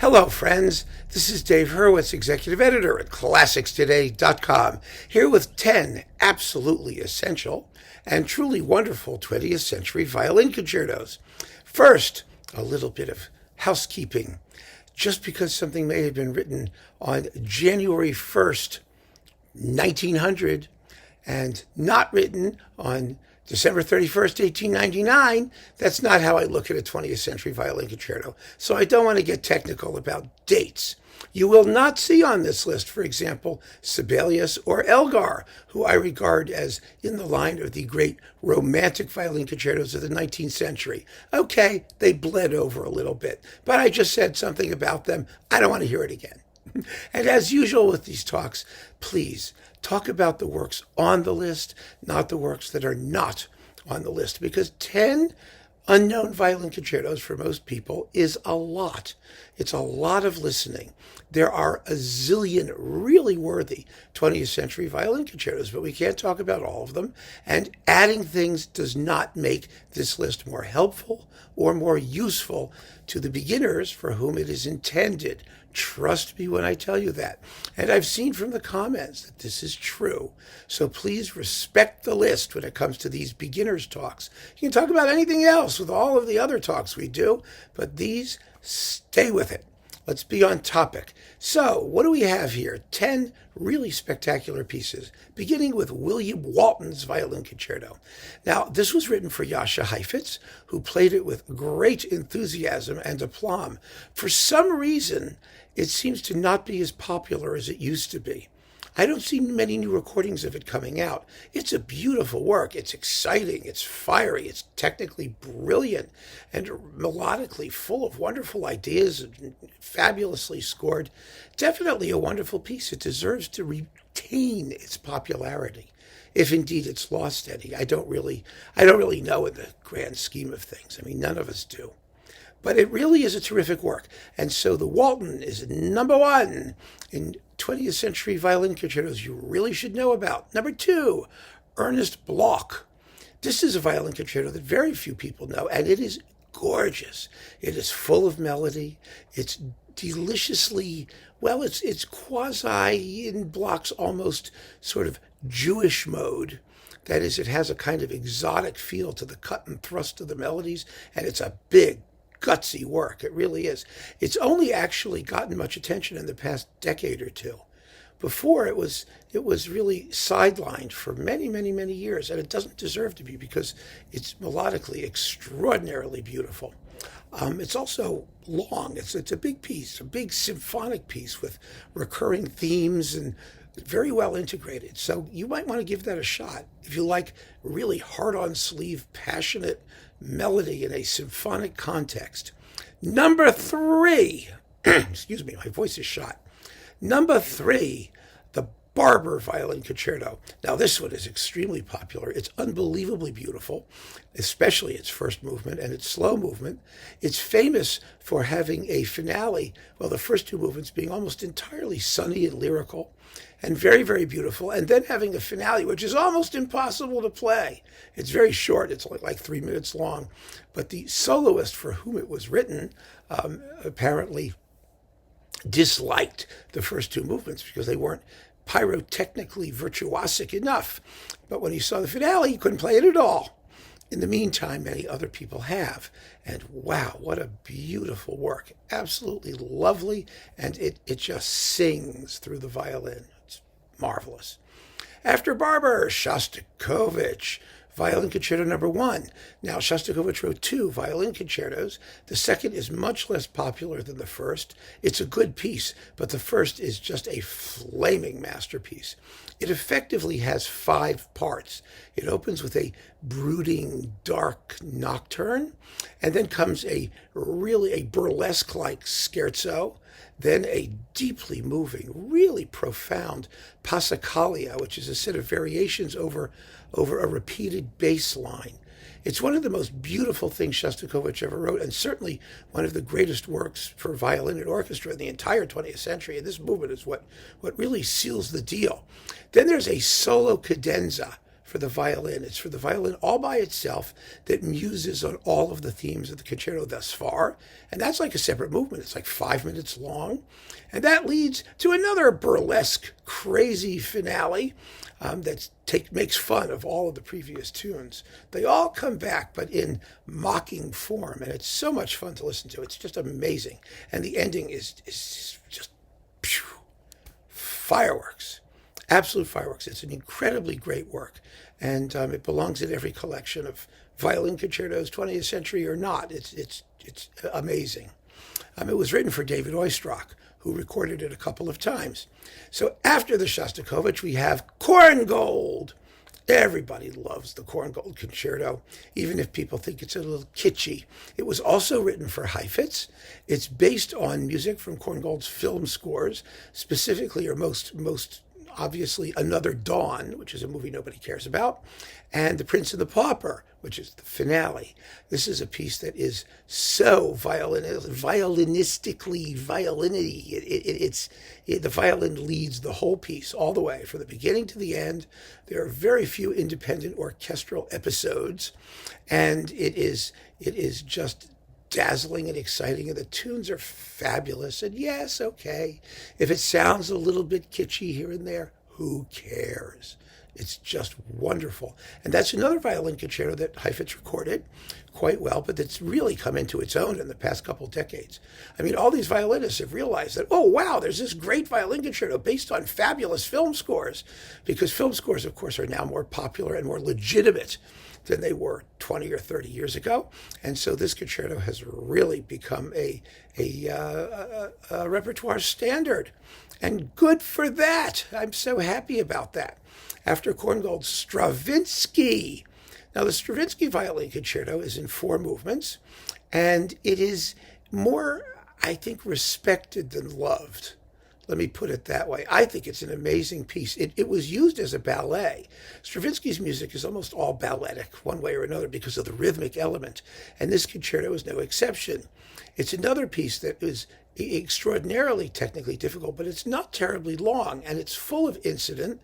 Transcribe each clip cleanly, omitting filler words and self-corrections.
Hello, friends. This is Dave Hurwitz, Executive Editor at ClassicsToday.com, here with 10 absolutely essential and truly wonderful 20th century violin concertos. First, a little bit of housekeeping. Just because something may have been written on January 1st, 1900, and not written on December 31st, 1899, that's not how I look at a 20th century violin concerto. So I don't want to get technical about dates. You will not see on this list, for example, Sibelius or Elgar, who I regard as in the line of the great romantic violin concertos of the 19th century. Okay, they bled over a little bit, but I just said something about them. I don't want to hear it again. And as usual with these talks, please talk about the works on the list, not the works that are not on the list, because 10 unknown violin concertos for most people is a lot. It's a lot of listening. There are a zillion really worthy 20th century violin concertos, but we can't talk about all of them. And adding things does not make this list more helpful or more useful to the beginners for whom it is intended. Trust me when I tell you that. And I've seen from the comments that this is true. So please respect the list when it comes to these beginners talks. You can talk about anything else with all of the other talks we do, but these, stay with it. Let's be on topic. So what do we have here? 10 really spectacular pieces, beginning with William Walton's Violin Concerto. Now, this was written for Jascha Heifetz, who played it with great enthusiasm and aplomb. For some reason, it seems to not be as popular as it used to be. I don't see many new recordings of it coming out. It's a beautiful work. It's exciting. It's fiery. It's technically brilliant and melodically full of wonderful ideas and fabulously scored. Definitely a wonderful piece. It deserves to retain its popularity, if indeed it's lost any. I don't really know in the grand scheme of things. I mean, none of us do. But it really is a terrific work. And so the Walton is number one in 20th century violin concertos you really should know about. Number two, Ernest Bloch. This is a violin concerto that very few people know, and it is gorgeous. It is full of melody. It's deliciously, well, it's quasi in Bloch's almost sort of Jewish mode. That is, it has a kind of exotic feel to the cut and thrust of the melodies, and it's a big, gutsy work. It really is. It's only actually gotten much attention in the past decade or two. Before, it was really sidelined for many, many, many years, and it doesn't deserve to be because it's melodically extraordinarily beautiful. It's also long. It's a big piece, a big symphonic piece with recurring themes and very well integrated. So you might want to give that a shot if you like really hard-on-sleeve, passionate melody in a symphonic context. Number three, excuse me, my voice is shot. Number three, the Barber Violin Concerto. Now, this one is extremely popular. It's unbelievably beautiful, especially its first movement and its slow movement. It's famous for having a finale, well, the first two movements being almost entirely sunny and lyrical and very, very beautiful, and then having a finale, which is almost impossible to play. It's very short. It's only like 3 minutes long. But the soloist for whom it was written apparently disliked the first two movements because they weren't pyrotechnically virtuosic enough. But when he saw the finale, he couldn't play it at all. In the meantime, many other people have. And wow, what a beautiful work. Absolutely lovely. And it just sings through the violin. It's marvelous. After Barber, Shostakovich, Violin Concerto No. 1. Now, Shostakovich wrote 2 violin concertos. The second is much less popular than the first. It's a good piece, but the first is just a flaming masterpiece. It effectively has 5 parts. It opens with a brooding, dark nocturne, and then comes a burlesque-like scherzo, then a deeply moving, really profound passacaglia, which is a set of variations over a repeated bass line. It's one of the most beautiful things Shostakovich ever wrote, and certainly one of the greatest works for violin and orchestra in the entire 20th century. And this movement is what really seals the deal. Then there's a solo cadenza for the violin. It's for the violin all by itself that muses on all of the themes of the concerto thus far. And that's like a separate movement. It's like 5 minutes long. And that leads to another burlesque, crazy finale that makes fun of all of the previous tunes. They all come back, but in mocking form. And it's so much fun to listen to. It's just amazing. And the ending is just phew, fireworks. Absolute fireworks. It's an incredibly great work, and it belongs in every collection of violin concertos, 20th century or not. It's amazing. It was written for David Oistrakh, who recorded it a couple of times. So after the Shostakovich, we have Korngold. Everybody loves the Korngold concerto, even if people think it's a little kitschy. It was also written for Heifetz. It's based on music from Korngold's film scores, specifically, or most obviously, Another Dawn, which is a movie nobody cares about, and The Prince and the Pauper, which is the finale. This is a piece that is so violinistically violin-y. The violin leads the whole piece all the way, from the beginning to the end. There are very few independent orchestral episodes, and it is just dazzling and exciting, and the tunes are fabulous. And yes, okay, if it sounds a little bit kitschy here and there, who cares? It's just wonderful. And that's another violin concerto that Heifetz recorded quite well, but that's really come into its own in the past couple decades. I mean, all these violinists have realized that, oh, wow, there's this great violin concerto based on fabulous film scores, because film scores, of course, are now more popular and more legitimate than they were 20 or 30 years ago. And so this concerto has really become a repertoire standard. And good for that. I'm so happy about that. After Korngold, Stravinsky. Now, the Stravinsky violin concerto is in 4 movements, and it is more, I think, respected than loved. Let me put it that way. I think it's an amazing piece. It was used as a ballet. Stravinsky's music is almost all balletic, one way or another, because of the rhythmic element, and this concerto is no exception. It's another piece that is extraordinarily technically difficult, but it's not terribly long, and it's full of incident,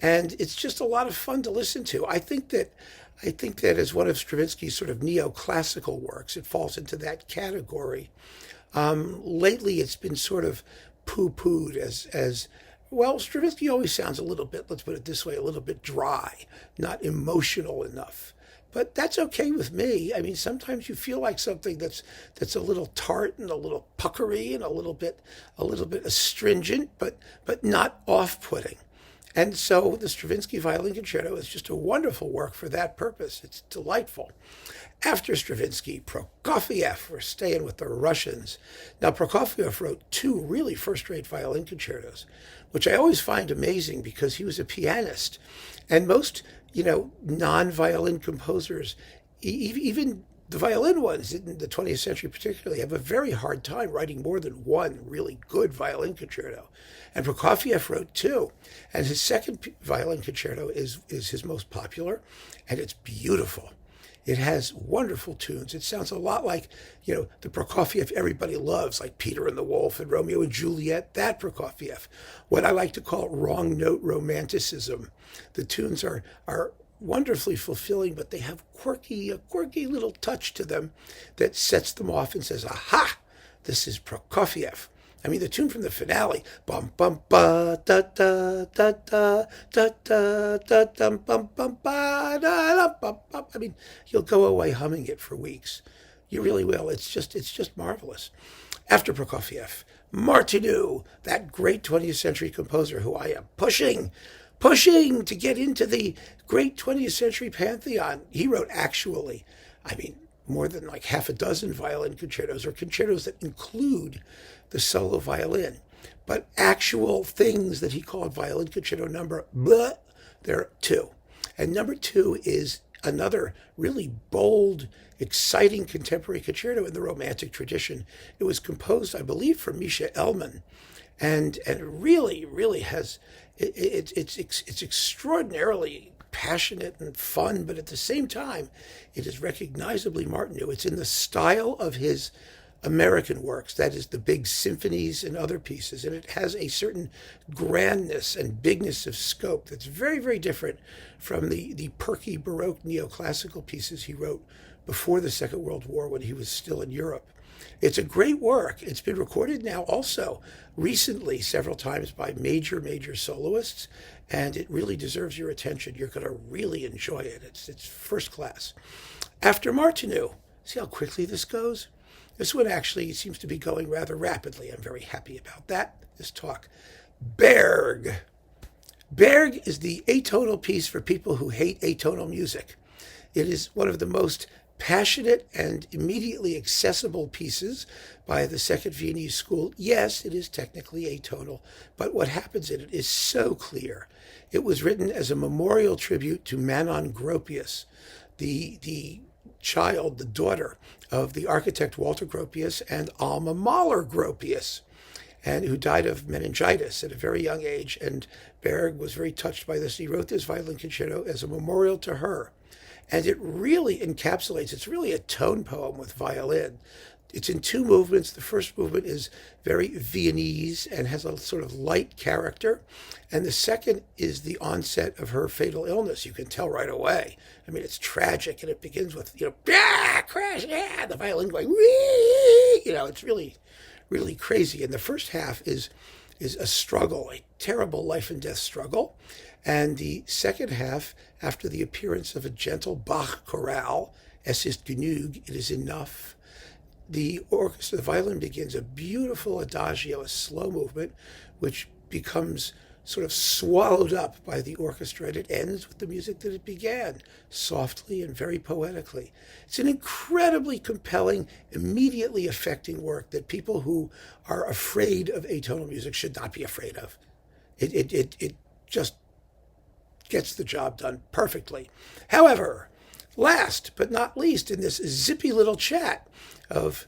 and it's just a lot of fun to listen to. I think that as one of Stravinsky's sort of neoclassical works, it falls into that category. Lately, it's been sort of poo-pooed as well. Stravinsky always sounds a little bit, let's put it this way, a little bit dry, not emotional enough. But that's okay with me. I mean, sometimes you feel like something that's a little tart and a little puckery and a little bit astringent, but not off-putting. And so the Stravinsky Violin Concerto is just a wonderful work for that purpose. It's delightful. After Stravinsky, Prokofiev, we're staying with the Russians. Now, Prokofiev wrote 2 really first-rate violin concertos, which I always find amazing because he was a pianist. And most, non-violin composers, even the violin ones in the 20th century particularly, have a very hard time writing more than 1 really good violin concerto. And Prokofiev wrote 2. And his second violin concerto is his most popular, and it's beautiful. It has wonderful tunes. It sounds a lot like, the Prokofiev everybody loves, like Peter and the Wolf and Romeo and Juliet, that Prokofiev. What I like to call wrong note romanticism. The tunes are wonderfully fulfilling, but they have a quirky little touch to them that sets them off and says, aha, this is Prokofiev. I mean, the tune from the finale, bum bum ba da da da da da da da dum bum bum ba da da bum bum. I mean, you'll go away humming it for weeks. You really will. It's just marvelous. After Prokofiev, Martinu, that great 20th century composer who I am pushing to get into the great 20th century pantheon. He wrote more than like half a dozen violin concertos, or concertos that include the solo violin. But actual things that he called violin concerto number, there are 2. And number 2 is another really bold, exciting contemporary concerto in the Romantic tradition. It was composed, I believe, for Misha Elman, and really has it's extraordinarily passionate and fun, but at the same time, it is recognizably Martinu. It's in the style of his American works, that is the big symphonies and other pieces, and it has a certain grandness and bigness of scope that's very, very different from the perky Baroque neoclassical pieces he wrote before the Second World War when he was still in Europe. It's a great work. It's been recorded now also recently several times by major soloists, and it really deserves your attention. You're going to really enjoy it. It's first class. After Martinu, see how quickly this goes? This one actually seems to be going rather rapidly. I'm very happy about that, this talk. Berg. Berg is the atonal piece for people who hate atonal music. It is one of the most passionate and immediately accessible pieces by the Second Viennese School. Yes, it is technically atonal, but what happens in it is so clear. It was written as a memorial tribute to Manon Gropius, the child, the daughter of the architect Walter Gropius and Alma Mahler Gropius, and who died of meningitis at a very young age. And Berg was very touched by this. He wrote this violin concerto as a memorial to her. And it really encapsulates, it's really a tone poem with violin. It's in two movements. The first movement is very Viennese and has a sort of light character. And the second is the onset of her fatal illness. You can tell right away. I mean, it's tragic, and it begins with, crash, the violin going, wee! It's really, really crazy. And the first half is a struggle, a terrible life and death struggle. And the second half, after the appearance of a gentle Bach chorale, Es ist genug, it is enough, the orchestra, the violin begins a beautiful adagio, a slow movement, which becomes sort of swallowed up by the orchestra, and it ends with the music that it began, softly and very poetically. It's an incredibly compelling, immediately affecting work that people who are afraid of atonal music should not be afraid of. It just gets the job done perfectly. However, last but not least in this zippy little chat of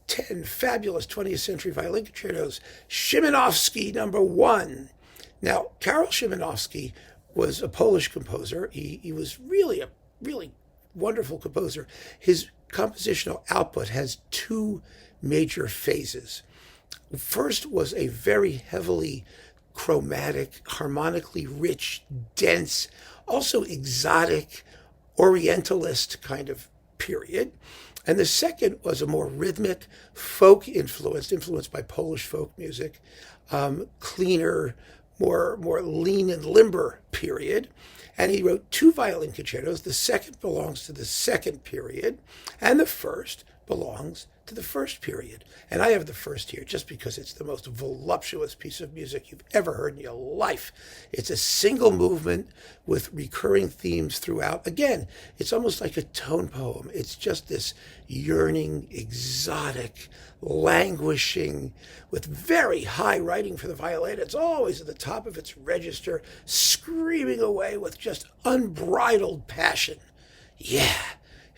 10 fabulous 20th century violin concertos, Szymanowski #1. Now, Karol Szymanowski was a Polish composer. He was really a really wonderful composer. His compositional output has two major phases. First was a very heavily chromatic, harmonically rich, dense, also exotic, orientalist kind of period. And the second was a more rhythmic, folk influenced by Polish folk music, cleaner, more lean and limber period. And he wrote two violin concertos. The second belongs to the second period, and the first belongs to the first period. And I have the first here just because it's the most voluptuous piece of music you've ever heard in your life. It's a single movement with recurring themes throughout. Again, it's almost like a tone poem. It's just this yearning, exotic, languishing, with very high writing for the violin. It's always at the top of its register, screaming away with just unbridled passion. Yeah.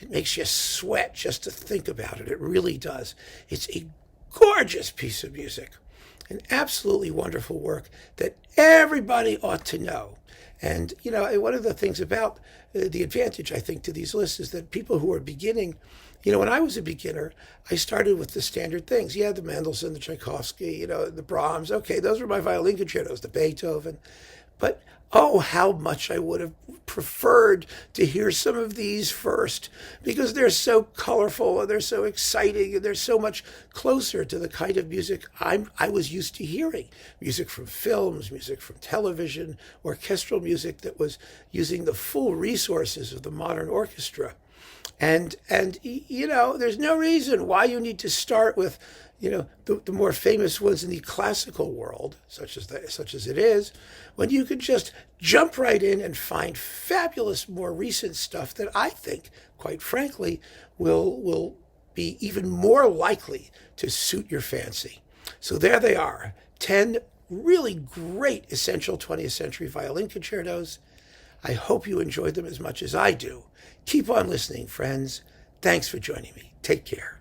It makes you sweat just to think about it. It really does. It's a gorgeous piece of music, an absolutely wonderful work that everybody ought to know. And, one of the things about the advantage, I think, to these lists is that people who are beginning, when I was a beginner, I started with the standard things. Yeah, the Mendelssohn, the Tchaikovsky, the Brahms. Okay, those were my violin concertos, the Beethoven. But oh, how much I would have preferred to hear some of these first, because they're so colorful and they're so exciting and they're so much closer to the kind of music I was used to hearing. Music from films, music from television, orchestral music that was using the full resources of the modern orchestra. And there's no reason why you need to start with, the more famous ones in the classical world, such as it is, when you can just jump right in and find fabulous, more recent stuff that I think, quite frankly, will be even more likely to suit your fancy. So there they are, 10 really great essential 20th century violin concertos. I hope you enjoyed them as much as I do. Keep on listening, friends. Thanks for joining me. Take care.